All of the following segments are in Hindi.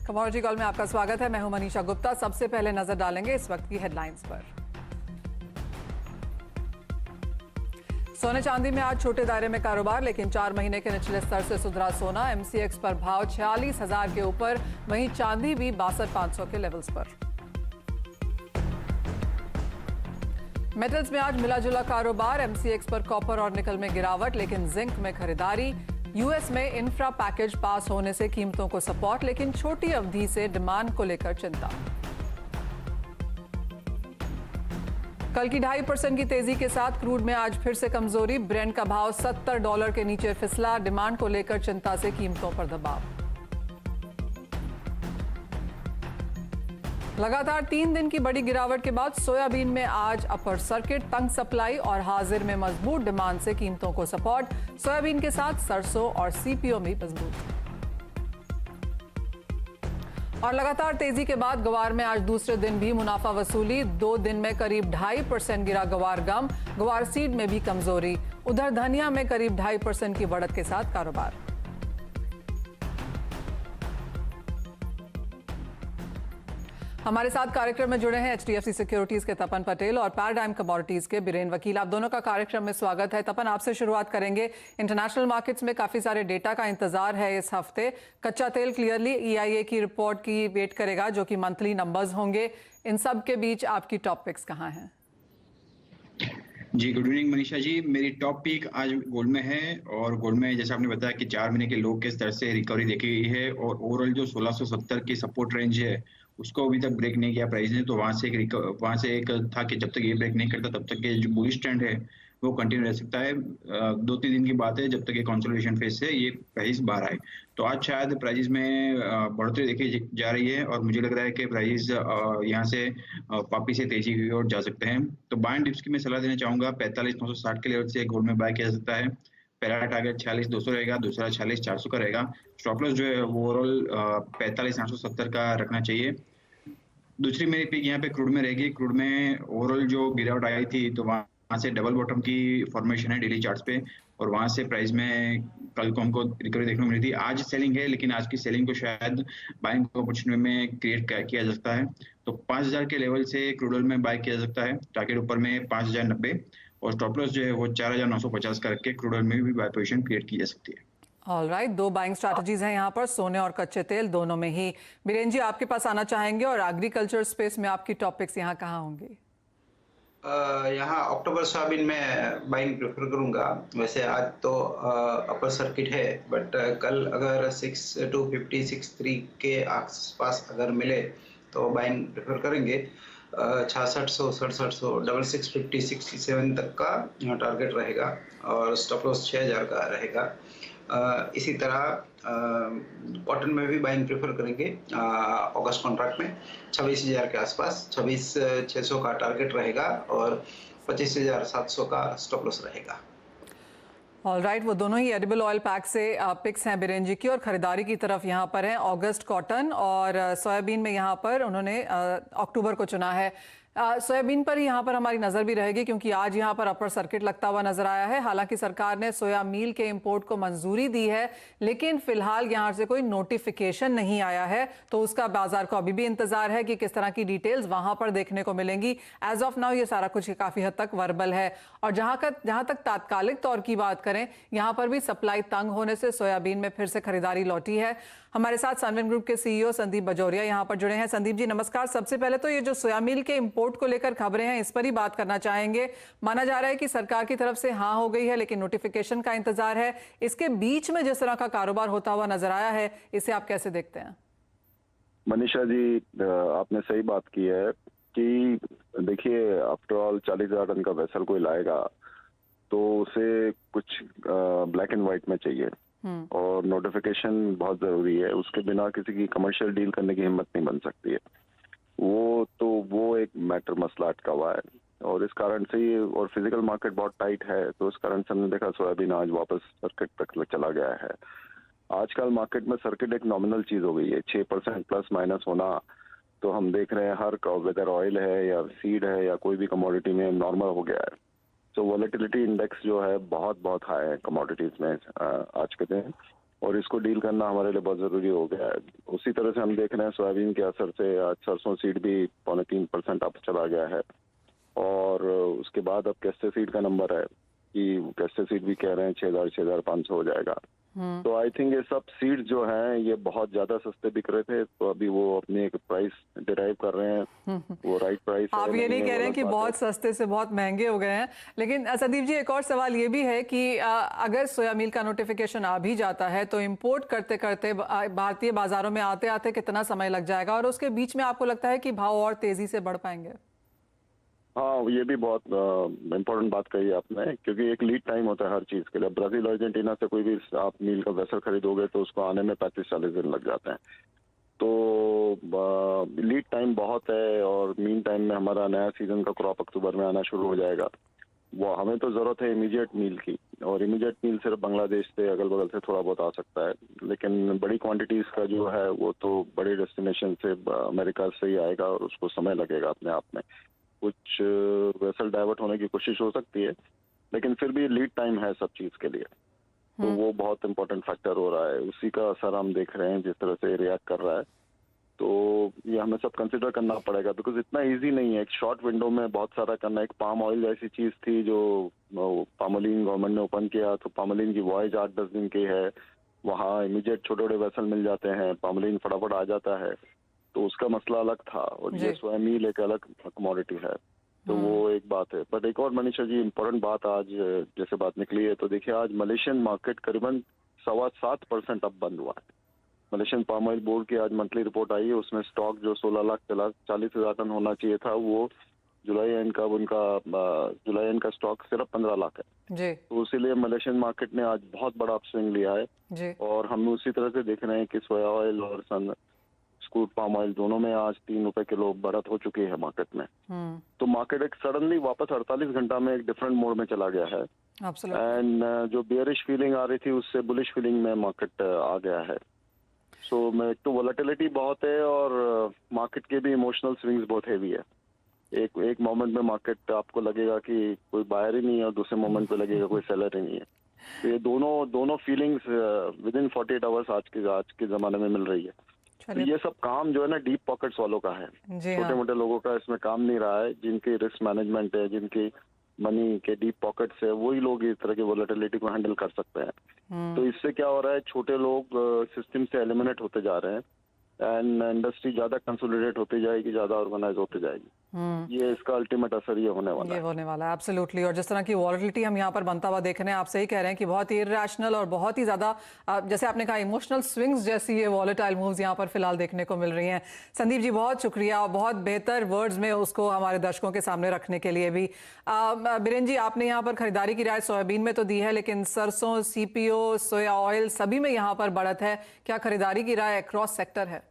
कमोडिटी कॉल में आपका स्वागत है। मैं हूं मनीषा गुप्ता। सबसे पहले नजर डालेंगे इस वक्त की हेडलाइंस पर। सोने चांदी में आज छोटे दायरे में कारोबार, लेकिन 4 महीने के निचले स्तर से सुधरा सोना। MCX पर भाव 46,000 के ऊपर, वहीं चांदी भी 62,500 के लेवल्स पर। मेटल्स में आज मिला जुला कारोबार। MCX पर कॉपर और निकल में गिरावट, लेकिन जिंक में खरीदारी। यूएस में इंफ्रा पैकेज पास होने से कीमतों को सपोर्ट, लेकिन छोटी अवधि से डिमांड को लेकर चिंता। कल की 2.5% की तेजी के साथ क्रूड में आज फिर से कमजोरी। ब्रेंट का भाव $70 के नीचे फिसला। डिमांड को लेकर चिंता से कीमतों पर दबाव। लगातार 3 दिन की बड़ी गिरावट के बाद सोयाबीन में आज अपर सर्किट, तंग सप्लाई और हाजिर में मजबूत डिमांड से कीमतों को सपोर्ट। सोयाबीन के साथ सरसों और CPO भी मजबूत। और लगातार तेजी के बाद गवार में आज दूसरे दिन भी मुनाफा वसूली। 2 दिन में करीब 2.5% गिरा गवार गम। गवार सीड में भी कमजोरी। उधर धनिया में करीब 2.5% की बढ़त के साथ कारोबार। हमारे साथ कार्यक्रम में जुड़े हैं HDFC सिक्योरिटीज के तपन पटेल और पैराडाइम कमोडिटीज के बीरेन वकील। आप दोनों का कार्यक्रम में स्वागत है। तपन, आपसे शुरुआत करेंगे। इंटरनेशनल मार्केट्स में काफी सारे डेटा का इंतजार है इस हफ्ते। कच्चा तेल क्लियरली EIA की रिपोर्ट की वेट करेगा, जो कि मंथली नंबर्स होंगे। इन सब के बीच आपकी टॉप पिक्स कहाँ हैं? जी, गुड इवनिंग मनीषा जी। मेरी टॉप पिक आज गोल्ड में है, और गोल्ड में जैसे आपने बताया कि 4 महीने के लो के स्तर से रिकवरी देखी गई है, और ओवरऑल जो 1670 की सपोर्ट रेंज है उसको अभी तक ब्रेक नहीं किया प्राइस ने। तो वहां से एक था कि जब तक ये ब्रेक नहीं करता तब तक के जो बुलिश ट्रेंड है वो कंटिन्यू रह सकता है। 2-3 दिन की बात है जब तक ये कंसोलिडेशन फेज से ये प्राइस बाहर आए। तो आज शायद प्राइस में बढ़ोतरी देखी जा रही है, और मुझे लग रहा है कि प्राइस यहाँ से वापिस से तेजी की ओर जा सकते हैं। तो बाइंग डिप्स की मैं सलाह देना चाहूंगा। 45,960 के लेवल से गोल्ड में बाय किया जा सकता है। पहला टारगेट 46,200 रहेगा, दूसरा 46,400 का रहेगा। स्टॉप लॉस जो है वो ओवरऑल 45,870 का रखना चाहिए। दूसरी मेरी पिक यहाँ पे क्रूड में रहेगी। क्रूड में ओवरऑल जो गिरावट आई थी तो वहां से डबल बॉटम की फॉर्मेशन है डेली चार्ट्स पे, और वहां से प्राइस में कल को हमको रिकवरी देखने को मिली थी। आज सेलिंग है, लेकिन आज की सेलिंग को शायद बाइंग अपॉर्चुनिटी में क्रिएट किया जा सकता है। तो 5,000 के लेवल से क्रूड ऑयल में बाय किया जा सकता है। टारगेट ऊपर में 5,090, और स्टॉप लॉस जो है वो 4,950 का रख के क्रूड ऑयल में भी बाय पोजीशन क्रिएट की जा सकती है। ऑलराइट, 2 बाइंग स्ट्रैटेजीज हैं यहाँ पर, सोने और कच्चे तेल दोनों में ही। बीरेन जी, आपके पास आना चाहेंगे, और एग्रीकल्चर स्पेस में आपकी टॉपिक्स यहाँ कहाँ होंगी? यहाँ अक्टूबर सोयाबीन में बाइंग प्रेफर करूंगा। वैसे आज तो अपर सर्किट है, बट कल अगर 6250 63 के आसपास अगर मिले तो बाइंग प्रेफर करेंगे। 6600 6700 6650 67 तक का टारगेट रहेगा, और स्टॉप लॉस 6000 का रहेगा। इसी तरह कॉटन में भी बाइंग प्रेफर करेंगे। अगस्त कॉन्ट्रैक्ट में 26,000 के आसपास 26,600 का टारगेट रहेगा, और 25,700 का स्टॉप लॉस रहेगा। ऑलराइट, वो दोनों ही एडिबल ऑयल पैक से पिक्स हैं बीरेन जी की, और खरीदारी की तरफ यहाँ पर है अगस्त कॉटन, और सोयाबीन में यहाँ पर उन्होंने अक्टूबर को चुना है। सोयाबीन पर यहाँ पर हमारी नजर भी रहेगी, क्योंकि आज यहाँ पर अपर सर्किट लगता हुआ नजर आया है। हालांकि सरकार ने सोया मील के इंपोर्ट को मंजूरी दी है, लेकिन फिलहाल यहाँ से कोई नोटिफिकेशन नहीं आया है। तो उसका बाजार को अभी भी इंतजार है कि किस तरह की डिटेल्स वहां पर देखने को मिलेंगी। एज ऑफ नाउ ये सारा कुछ काफी हद तक वर्बल है। और जहां तक तात्कालिक तौर की बात करें, यहाँ पर भी सप्लाई तंग होने से सोयाबीन में फिर से खरीदारी लौटी है। हमारे साथ सनविन ग्रुप के CEO संदीप बजौरिया यहाँ पर जुड़े हैं। संदीप जी नमस्कार। सबसे पहले तो ये जो सोया मील के इंपोर्ट को लेकर खबरें हैं, इस पर ही बात करना चाहेंगे। माना जा रहा है कि सरकार की तरफ से हाँ हो गई है, लेकिन नोटिफिकेशन का इंतजार है। इसके बीच में जिस तरह का कारोबार होता हुआ नजर आया है, इसे आप कैसे देखते हैं? मनीषा जी, आपने सही बात की है कि देखिए, आफ्टर ऑल 40,000 टन का वेसल कोई लाएगा तो उसे कुछ ब्लैक एंड व्हाइट में चाहिए, और नोटिफिकेशन बहुत जरूरी है। उसके बिना किसी की कमर्शियल डील करने की हिम्मत नहीं बन सकती है। वो एक मैटर मसला अटका हुआ है, और इस कारण से ये, और फिजिकल मार्केट बहुत टाइट है, तो इस कारण से हमने देखा सोयाबीन आज वापस सर्किट तक चला गया है। आजकल मार्केट में सर्किट एक नॉमिनल चीज हो गई है। 6% प्लस माइनस होना तो हम देख रहे हैं हर वेदर ऑयल है या सीड है या कोई भी कमोडिटी में नॉर्मल हो गया है। तो वॉलेटिलिटी इंडेक्स जो है बहुत हाई है कमोडिटीज में आज के दिन। और इसको डील करना हमारे लिए बहुत ज़रूरी हो गया है। उसी तरह से हम देख रहे हैं सोयाबीन के असर से आज सरसों सीड भी 3.25% अप चला गया है। और उसके बाद अब कैस्टर सीड का नंबर है कि कैस्टर सीड भी कह रहे हैं 6,500 हो जाएगा। तो आई थिंक ये सब सीड्स जो हैं ये बहुत ज्यादा सस्ते बिक रहे थे, तो अभी वो अपनी एक प्राइस डिराइव कर रहे हैं, वो राइट प्राइस। आप ये नहीं कह रहे हैं कि बहुत सस्ते से बहुत महंगे हो गए हैं, लेकिन संदीप जी एक और सवाल ये भी है कि अगर सोया मील का नोटिफिकेशन आ भी जाता है तो इंपोर्ट करते करते भारतीय बाजारों में आते आते कितना समय लग जाएगा, और उसके बीच में आपको लगता है कि भाव और तेजी से बढ़ पाएंगे? हाँ, ये भी बहुत इम्पोर्टेंट बात कही आपने, क्योंकि एक लीड टाइम होता है हर चीज़ के लिए। ब्राज़ील अर्जेंटीना से कोई भी आप मील का वेसल खरीदोगे तो उसको आने में 35-40 दिन लग जाते हैं। तो लीड टाइम बहुत है, और मीन टाइम में हमारा नया सीजन का क्रॉप अक्टूबर में आना शुरू हो जाएगा। वो हमें तो ज़रूरत है इमीडिएट मील की, और इमीडिएट मील सिर्फ बांग्लादेश से अगल बगल से थोड़ा बहुत आ सकता है, लेकिन बड़ी क्वांटिटीज़ का जो है वो तो बड़े डेस्टिनेशन से अमेरिका से ही आएगा, और उसको समय लगेगा अपने आप में। कुछ वेसल डाइवर्ट होने की कोशिश हो सकती है, लेकिन फिर भी लीड टाइम है सब चीज़ के लिए, तो वो बहुत इंपॉर्टेंट फैक्टर हो रहा है। उसी का असर हम देख रहे हैं जिस तरह से रिएक्ट कर रहा है, तो ये हमें सब कंसिडर करना पड़ेगा, बिकॉज इतना इजी नहीं है एक शॉर्ट विंडो में बहुत सारा करना। एक पाम ऑयल जैसी चीज़ थी जो पामोलिन गवर्नमेंट ने ओपन किया, तो पामोलिन की वॉयज 8-10 दिन की है, वहाँ इमीडिएट छोटे छोटे वेसल मिल जाते हैं, पामोलिन फटाफट आ जाता है, तो उसका मसला अलग था। और ये सोया मील एक अलग कमोडिटी है, तो वो एक बात है। बट एक और मनीषा जी इम्पोर्टेंट बात आज जैसे बात निकली है, तो देखिए आज मलेशियन मार्केट करीबन 7.25% अब बंद हुआ है। मलेशियन पाम ऑयल बोर्ड की आज मंथली रिपोर्ट आई है, उसमें स्टॉक जो 16,40,000 टन होना चाहिए था, वो जुलाई एंड का स्टॉक सिर्फ 15 लाख है जी। तो इसीलिए मलेशियन मार्केट ने आज बहुत बड़ा अपस्विंग लिया है जी। और हम उसी तरह से देख रहे हैं कि सोया ऑयल और स्कूट पाम ऑयल दोनों में आज 3 रुपए किलो बढ़त हो चुकी है मार्केट में। तो मार्केट एक सडनली वापस 48 घंटा में एक डिफरेंट मोड में चला गया है, एंड जो बियरिश फीलिंग आ रही थी उससे बुलिश फीलिंग में मार्केट आ गया है। सो एक तो वोलेटिलिटी बहुत है, और मार्केट के भी इमोशनल स्विंग्स बहुत हैवी है। एक मोमेंट में मार्केट आपको लगेगा कि कोई बायर ही नहीं है, और दूसरे मोमेंट पे लगेगा कोई सेलर ही नहीं है। तो ये दोनों फीलिंग्स विद इन 48 आवर्स आज के जमाने में मिल रही है। तो ये सब काम जो है ना डीप पॉकेट्स वालों का है, छोटे मोटे लोगों का इसमें काम नहीं रहा है। जिनकी रिस्क मैनेजमेंट है, जिनकी मनी के डीप पॉकेट्स है, वही लोग इस तरह की वोलेटिलिटी को हैंडल कर सकते हैं। तो इससे क्या हो रहा है, छोटे लोग सिस्टम से एलिमिनेट होते जा रहे हैं, एंड इंडस्ट्री ज्यादा कंसोलिडेट होती जाएगी, ज्यादा ऑर्गेनाइज होती जाएगी। ये इसका अल्टीमेट असर ये होने वाला है एब्सोल्युटली। और जिस तरह की वॉलेटिलिटी हम यहाँ पर बनता हुआ देख रहे हैं, आप सही कह रहे हैं कि बहुत ही इरैशनल और बहुत ही ज्यादा जैसे आपने कहा इमोशनल स्विंग्स जैसी ये वॉलेटाइल मूव्स यहाँ पर फिलहाल देखने को मिल रही हैं। संदीप जी बहुत शुक्रिया, और बहुत बेहतर वर्ड्स में उसको हमारे दर्शकों के सामने रखने के लिए भी। बीरेन जी आपने यहाँ पर खरीदारी की राय सोयाबीन में तो दी है, लेकिन सरसों, सीपीओ, सोया ऑयल सभी में यहाँ पर बढ़त है, क्या खरीदारी की राय क्रॉस सेक्टर है?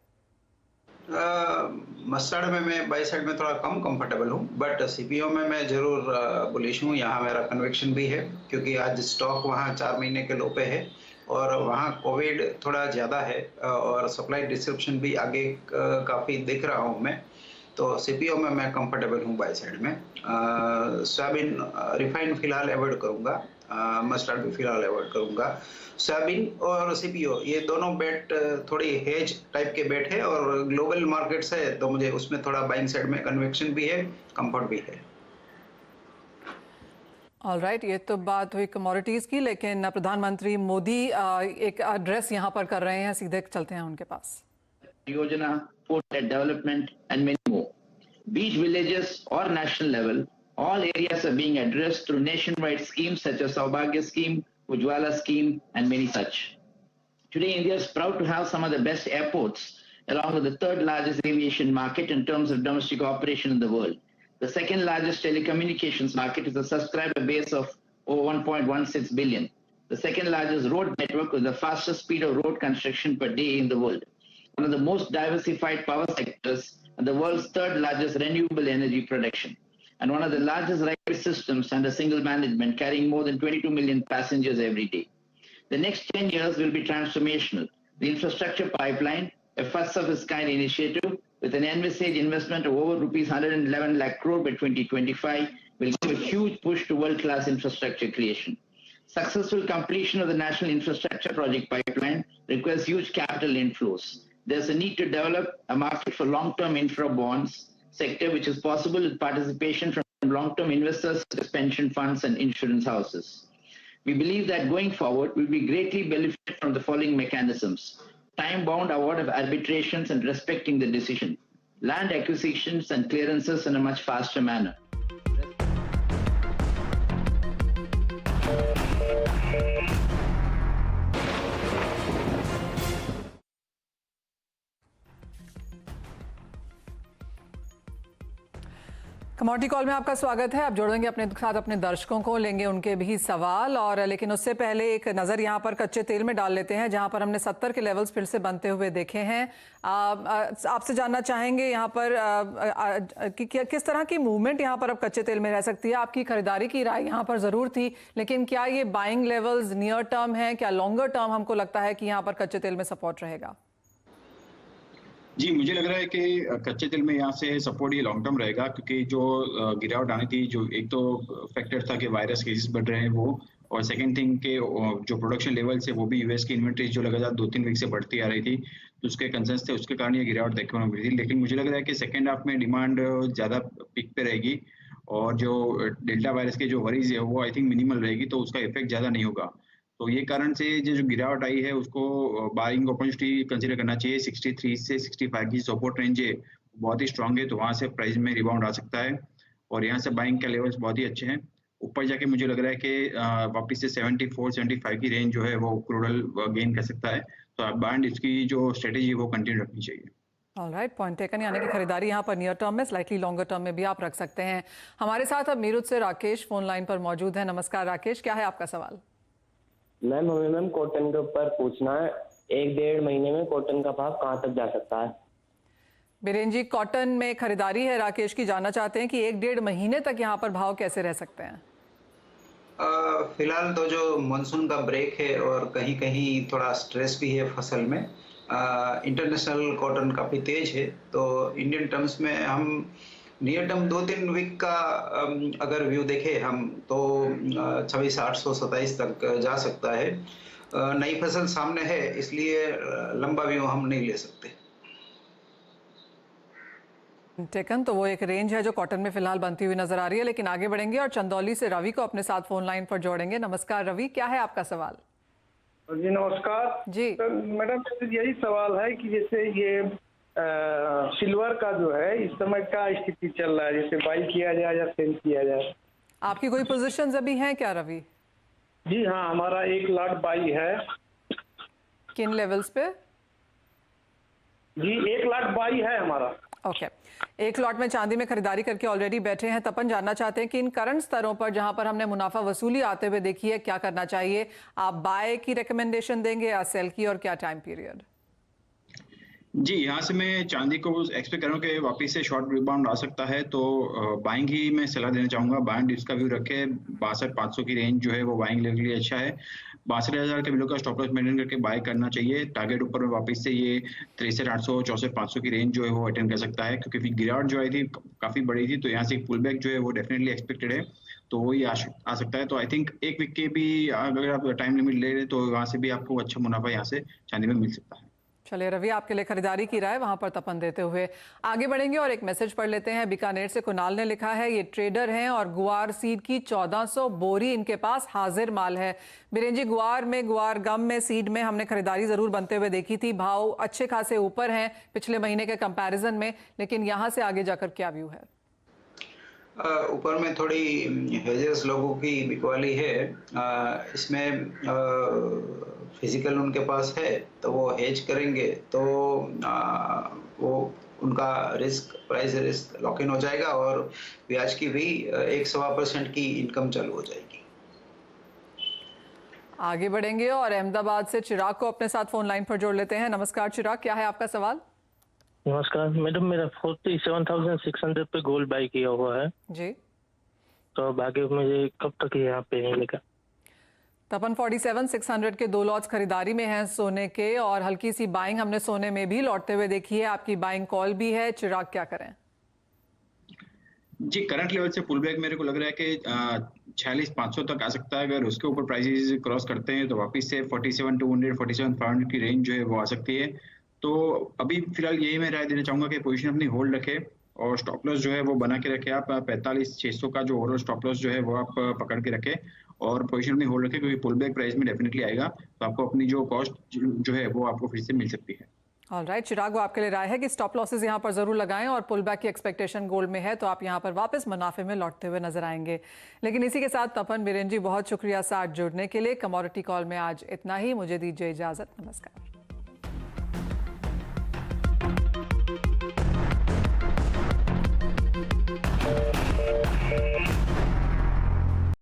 मस्टर्ड में मैं बाई साइड में थोड़ा कम कंफर्टेबल हूँ, बट सीपीओ में मैं जरूर बुलिश हूँ। यहाँ मेरा कन्विक्शन भी है, क्योंकि आज स्टॉक वहाँ 4 महीने के लो पे है, और वहाँ कोविड थोड़ा ज़्यादा है, और सप्लाई डिस्ट्रिब्यूशन भी आगे काफ़ी दिख रहा हूँ मैं। तो सीपीओ में मैं कंफर्टेबल हूँ बाई साइड में। सोयाबीन रिफाइंड फिलहाल अवॉइड करूँगा, मस्टर्ड भी फिलहाल अवॉइड करूँगा। सोयाबीन और सीपीओ ये दोनों बेट थोड़ी हेज टाइप के बेट है, और ग्लोबल मार्केट्स है, तो मुझे उसमें थोड़ा बाइंग साइड में कन्विक्शन भी है, कंफर्ट भी है। ऑलराइट, ये तो बात हुई कमोडिटीज की, लेकिन प्रधानमंत्री मोदी एक एड्रेस यहाँ पर कर रहे हैं, सीधे चलते हैं उनके पास। योजना, port development and many more, beach villages or national level, all areas are being addressed through nationwide schemes such as Saubhagya scheme, Ujjwala scheme, and many such. Today, India is proud to have some of the best airports, along with the third largest aviation market in terms of domestic operation in the world. The second largest telecommunications market is a subscriber base of over 1.16 billion. The second largest road network with the fastest speed of road construction per day in the world. One of the most diversified power sectors, and the world's third largest renewable energy production, and one of the largest railway systems under single management, carrying more than 22 million passengers every day. The next 10 years will be transformational. The infrastructure pipeline, a first of its kind initiative with an envisaged investment of over rupees 111 lakh crore by 2025, will give a huge push to world-class infrastructure creation. Successful completion of the national infrastructure project pipeline requires huge capital inflows. There's a need to develop a market for long-term infra bonds sector, which is possible with participation from long-term investors, such as pension funds and insurance houses. We believe that going forward, we'll be greatly benefit from the following mechanisms: time-bound award of arbitrations and respecting the decision, land acquisitions and clearances in a much faster manner. Commodity call में आपका स्वागत है। आप जोड़ेंगे अपने साथ अपने दर्शकों को, लेंगे उनके भी सवाल, और लेकिन उससे पहले एक नज़र यहाँ पर कच्चे तेल में डाल लेते हैं, जहाँ पर हमने 70 के लेवल्स फिर से बनते हुए देखे हैं। आपसे जानना चाहेंगे यहाँ पर कि किस तरह की मूवमेंट यहाँ पर अब कच्चे तेल में रह सकती है। आपकी खरीदारी की राय यहाँ पर ज़रूर थी, लेकिन क्या ये बाइंग लेवल्स नियर टर्म है, क्या लॉन्गर टर्म हमको लगता है कि यहाँ पर कच्चे तेल में सपोर्ट रहेगा? जी, मुझे लग रहा है कि कच्चे तेल में यहाँ से सपोर्ट ये लॉन्ग टर्म रहेगा, क्योंकि जो गिरावट आनी थी, जो एक तो फैक्टर था कि वायरस केसेस बढ़ रहे हैं वो, और सेकंड थिंग के जो प्रोडक्शन लेवल्स है वो भी यूएस की इन्वेंट्री जो लगातार 2-3 वीक से बढ़ती आ रही थी, तो उसके कंसर्न्स थे, उसके कारण ये गिरावट देखने को मिली थी। लेकिन मुझे लग रहा है कि सेकेंड हाफ में डिमांड ज़्यादा पीक पे रहेगी, और जो डेल्टा वायरस के जो वरीज है वो आई थिंक मिनिमल रहेगी, तो उसका इफेक्ट ज़्यादा नहीं होगा। तो ये कारण से जो गिरावट आई है उसको बाइंग अपॉर्चुनिटी कंसीडर करना चाहिए। 63 से 65 की सपोर्ट रेंज है, बहुत ही स्ट्रांग है, तो वहाँ से प्राइस में रिबाउंड आ सकता है, और यहाँ से बाइंग के लेवल्स बहुत ही अच्छे हैं। ऊपर जाके मुझे लग रहा है कि वापस से 74-75 की रेंज जो है वो क्रूडल गेन कर सकता है, तो बाइंग इसकी जो स्ट्रेटेजी है वो कंटिन्यू रखनी चाहिए। Alright, point taken. यानी कि खरीदारी यहाँ पर नियर टर्म में, स्लाइटली लॉन्गर टर्म में भी आप रख सकते हैं। हमारे साथ अब मीरठ से राकेश फोन लाइन पर मौजूद है। नमस्कार राकेश, क्या है आपका सवाल? मैम हमें कॉटन के ऊपर पूछना है, 1-1.5 महीने में कॉटन का भाव कहां तक जा सकता है? बीरेन जी, कॉटन में खरीदारी है राकेश की, जानना चाहते हैं कि 1-1.5 महीने तक यहाँ पर भाव कैसे रह सकते हैं? फिलहाल तो जो मानसून का ब्रेक है और कहीं कहीं थोड़ा स्ट्रेस भी है फसल में, इंटरनेशनल कॉटन काफ़ी तेज है, तो इंडियन टर्म्स में हम नियर टर्म 2-3 वीक का अगर व्यू देखें हम, तो 26,827 तक जा सकता है। नई फसल सामने है, इसलिए लंबा व्यू हम नहीं ले सकते। टेकन, तो वो एक रेंज है जो कॉटन में फिलहाल बनती हुई नजर आ रही है, लेकिन आगे बढ़ेंगे और चंदौली से रवि को अपने साथ फोन लाइन पर जोड़ेंगे। नमस्कार रवि, क्या है आपका सवाल? जी नमस्कार जी। तो मैडम यही सवाल है कि जैसे ये सिल्वर का जो है इस समय क्या स्थिति चल रहा है, जैसे बाई किया जाए या सेल किया जाए? आपकी कोई पोजीशंस अभी हैं क्या रवि? जी हाँ, हमारा 1 लाख बाई है। किन लेवल्स पे? जी 1 लाख बाई है हमारा। ओके, एक लॉट में चांदी में खरीदारी करके ऑलरेडी बैठे हैं। तपन जानना चाहते हैं कि इन करंट स्तरों पर जहां पर हमने मुनाफा वसूली आते हुए देखी है, क्या करना चाहिए? आप बाय की रिकमेंडेशन देंगे या सेल की, और क्या टाइम पीरियड? जी, यहाँ से मैं चांदी को एक्सपेक्ट कर रहा हूँ कि वापस से शॉर्ट रिबाउंड आ सकता है, तो बाइंग ही मैं सलाह देना चाहूँगा। बाइंग इसका व्यू रखे, 62,500 की रेंज जो है वो बाइंग के लिए अच्छा है। 62,000 के बिलो का स्टॉप लॉस मेंटेन करके बाय करना चाहिए। टारगेट ऊपर में वापस से ये 63,800, 64,500 की रेंज जो है वो अटेंड कर सकता है, क्योंकि फिर गिरावट जो आई थी काफ़ी बड़ी थी, तो यहाँ से एक पुल बैक जो है वो डेफिनेटली एक्सपेक्टेड है, तो वही आ सकता है। तो आई थिंक 1 वीक के भी अगर आप टाइम लिमिट ले रहे तो वहाँ से भी आपको अच्छा मुनाफा यहाँ से चांदी में मिल सकता है। चलिए रवि, आपके लिए खरीदारी की राय वहां पर तपन देते हुए आगे बढ़ेंगे और एक मैसेज पढ़ लेते हैं। बीकानेर से कुणाल ने लिखा है, ये ट्रेडर हैं और गुआर सीड की 1400 बोरी इनके पास हाजिर माल है। बीरेन जी, गुआर में, गुआर गम में, सीड में हमने खरीदारी जरूर बनते हुए देखी थी। भाव अच्छे खासे ऊपर हैं पिछले महीने के कंपैरिजन में, लेकिन यहाँ से आगे जाकर क्या व्यू है? ऊपर में थोड़ी हेजेस लोगों की बिकवाली है, इसमें फिजिकल उनके पास है तो वो हेज करेंगे, तो वो उनका risk, price risk lock in हो जाएगा और ब्याज की भी 1.25% की इनकम चालू हो जाएगी। आगे बढ़ेंगे और अहमदाबाद से चिराग को अपने साथ फोन लाइन पर जोड़ लेते हैं। नमस्कार चिराग, क्या है आपका सवाल? नमस्कार मैडम, मेरा 47,600 पे गोल्ड बाई किया हुआ है जी, तो बाकी मुझे कब तक यहाँ पे मिलेगा? तपन 47,600 के 2 लॉट्स खरीदारी में हैं सोने के, और हल्की सी बाइंग हमने सोने में भी लौटते हुए देखी है। आपकी बाइंग कॉल भी है, चिराग क्या करें? जी, करंट लेवल से पुल बैक मेरे को लग रहा है कि 46,500 तक आ सकता है। अगर उसके ऊपर प्राइसेस क्रॉस करते हैं तो वापस से 47,200 47,500 की रेंज जो है वो आ सकती है। तो अभी फिलहाल यही मैं राय देना चाहूंगा कि पोजीशन अपनी होल्ड रखे और स्टॉप लॉस जो है वो बना के रखे। आप 45,600 का जो ओवरऑल स्टॉप लॉस जो है वो आप पकड़ के रखे और पोजीशन अपनी होल्ड रखे, क्योंकि पुल बैक प्राइस में डेफिनेटली आएगा तो आपको अपनी जो कॉस्ट जो है वो आपको फिर से मिल सकती है। ऑलराइट चिराग, वो आपके लिए राय है कि स्टॉप लॉसेस यहाँ पर जरूर लगाएं और पुल बैक की एक्सपेक्टेशन गोल्ड में है तो आप यहाँ पर वापस मुनाफे में लौटते हुए नजर आएंगे। लेकिन इसी के साथ तपन बीरेन जी, बहुत शुक्रिया साथ जुड़ने के लिए। कमोडिटी कॉल में आज इतना ही, मुझे दीजिए इजाजत, नमस्कार।